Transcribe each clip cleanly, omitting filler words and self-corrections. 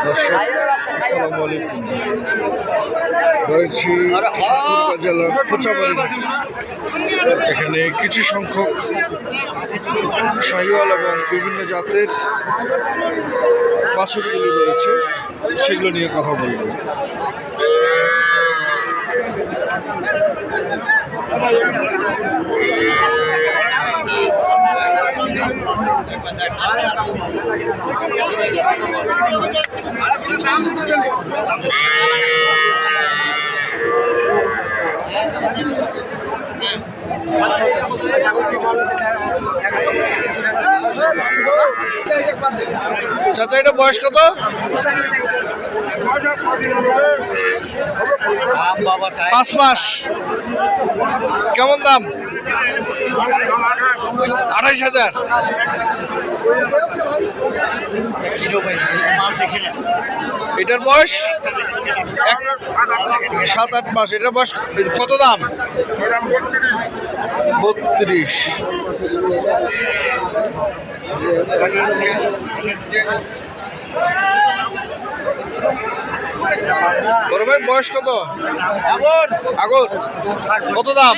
দর্শক আসসালামু আলাইকুম। রয়েছি ঠাকুরগাঁ জেলার কোচাবাড়ি। এখানে কিছু সংখ্যক শাহিওয়াল এবং বিভিন্ন জাতের বাছুরগুলি রয়েছে, সেগুলো নিয়ে কথা বলবো। চাচা, এটা বয়স কত? 5 মাস। কেমন দাম? 28,000। এটার বয়স 7-8 মাস। এটার বয়স কত দাম? 32। বড় ভাই বয়স কত? আগর কত দাম?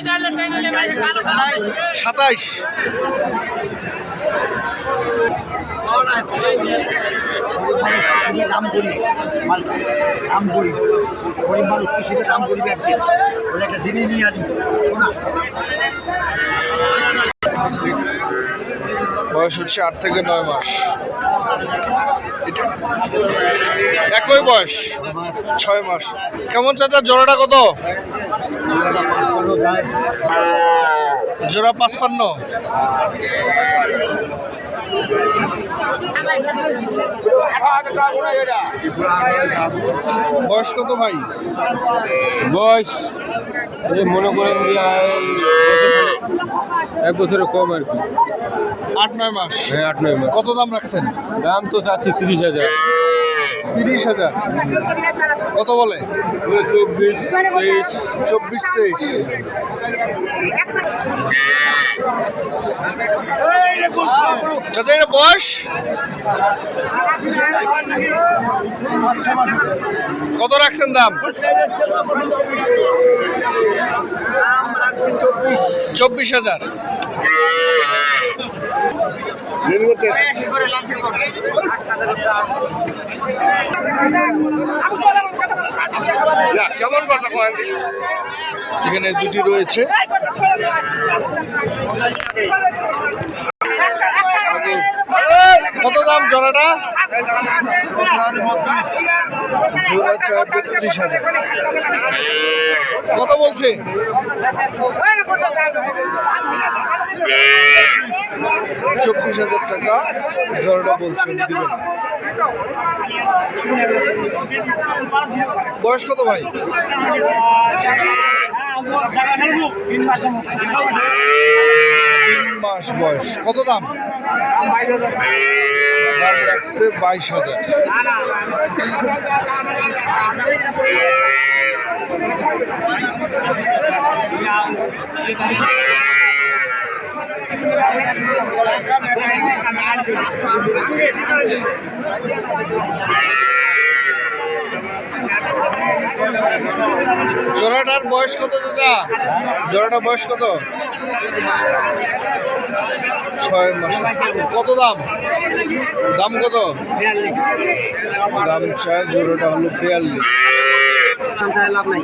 27। দাম করি দাম করি গরিব মানুষ কৃষিকে দাম করিবে একদিন বলে একটা জিনিস নিয়ে আসিস। বয়স হচ্ছে 8 থেকে 9 মাস। একই বয়স 6 মাস। কেমন চাচা জোড়াটা কত? জোড়া 55। বয়স কত ভাই? বয়স মনে করেন যে 1 বছরের কম আর কি। 8-9 মাস। হ্যাঁ, 8-9 মাস। কত দাম রাখছেন? দাম তো চাচ্ছি 30,000। 30,000। কত বলে? 24, 23। 24-23। চাচা, এটা বয়স কত রাখছেন দাম? 24,000। এখানে দুটি রয়েছে। কত দাম জোড়াটা? জোড়া 32,000। কত বলছে? 24,000 টাকা জোড়াটা বলছে, দিবেন। বয়স কত ভাই? 3 মাস বয়স। কত দাম? দাম রাখছে 22,000। জোড়াটার বয়স কত দাদা? জোড়াটার বয়স কত? 6 মাস। কত দাম? দাম কত? দাম চায় জোড়াটা হলো 42। লাভ নাই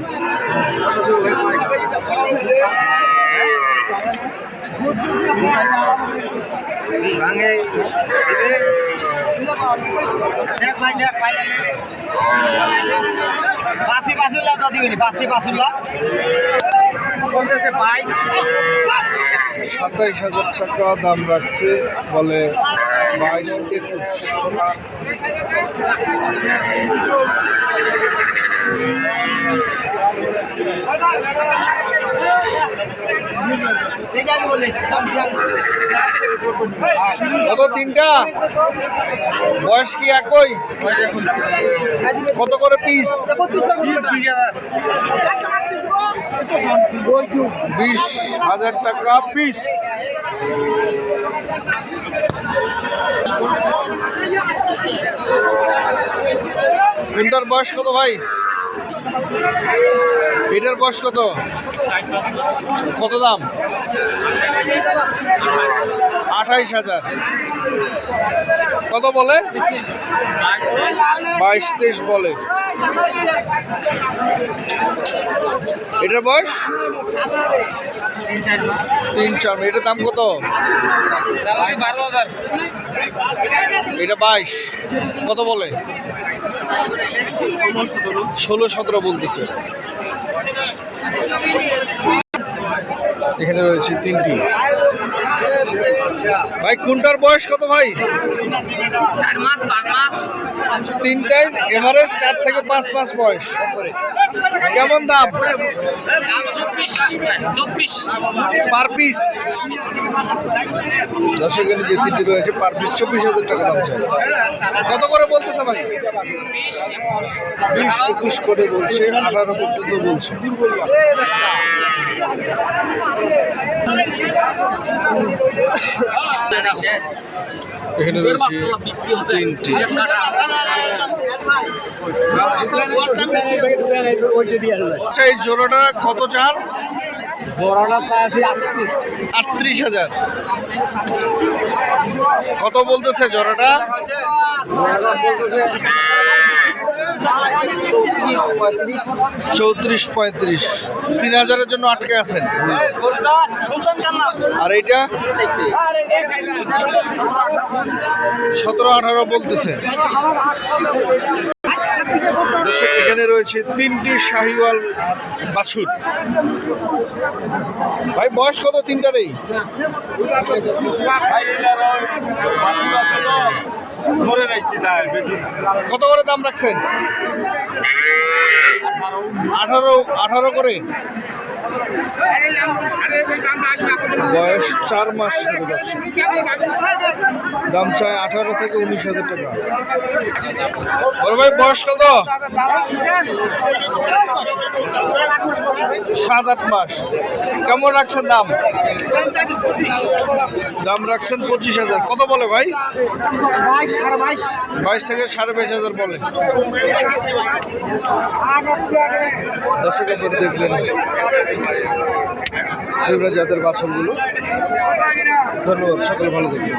ভাঙে দেখ ভাই, দেখ পাইলে লেলে পাশি পাশুল্লা তো দিবি পাশি পাশুল্লা বলতেছে 27,000 টাকা দাম রাখছে, বলে 22-21। কত? 3টা। বয়স কি একই? কত করে পিস? 20,000 টাকা পিস। কোনটার বয়স কত ভাই? এটার বয়স কত? কত দাম? 28,000। কত বলে? 22-23 বলে। এটার বয়স 3-4 মাস। এটার দাম কত? 12,000। এটা 22। কত বলে? 16-17 বলতেছে। এখানে রয়েছে 3টি। ভাই কোনটার বয়স কত ভাই? 4 মাস 5 মাস। তিনটাই এভারেজ 4 থেকে 5 মাস বয়স। কেমন দাম? দাম 24 পার পিস? দর্শকের যে 3টি রয়েছে পার পিস 24,000 টাকা দাম চাই। কত করে বলতেছে ভাই? 20-21 করে বলছে, 18 পর্যন্ত বলছে। এখানে রয়েছে 3টি। আচ্ছা, এই জোড়াটা কত চার? 38,000। কত বলতেছে জোড়াটা? 34-35। 3,000-এর জন্য আটকে আছেন। আর এইটা 17-18 বলতেছে। এখানে রয়েছে 3টি শাহিওয়াল বাছুর। ভাই বয়স কত তিনটারই? কত করে দাম রাখছেন? 18 করে। বয়স 4 মাস করে যাচ্ছে। দাম চায় 18 থেকে 19,000 টাকা। বড় ভাই বয়স কত? 7-8 মাস। কেমন রাখছেন দাম? দাম রাখছেন 25,000। কত বলে ভাই? 22 থেকে 22,500 বলে। দর্শক আপনারা দেখলেন বিভিন্ন জাতের বাছুরগুলো। ধন্যবাদ, সকলে ভালো থাকবেন।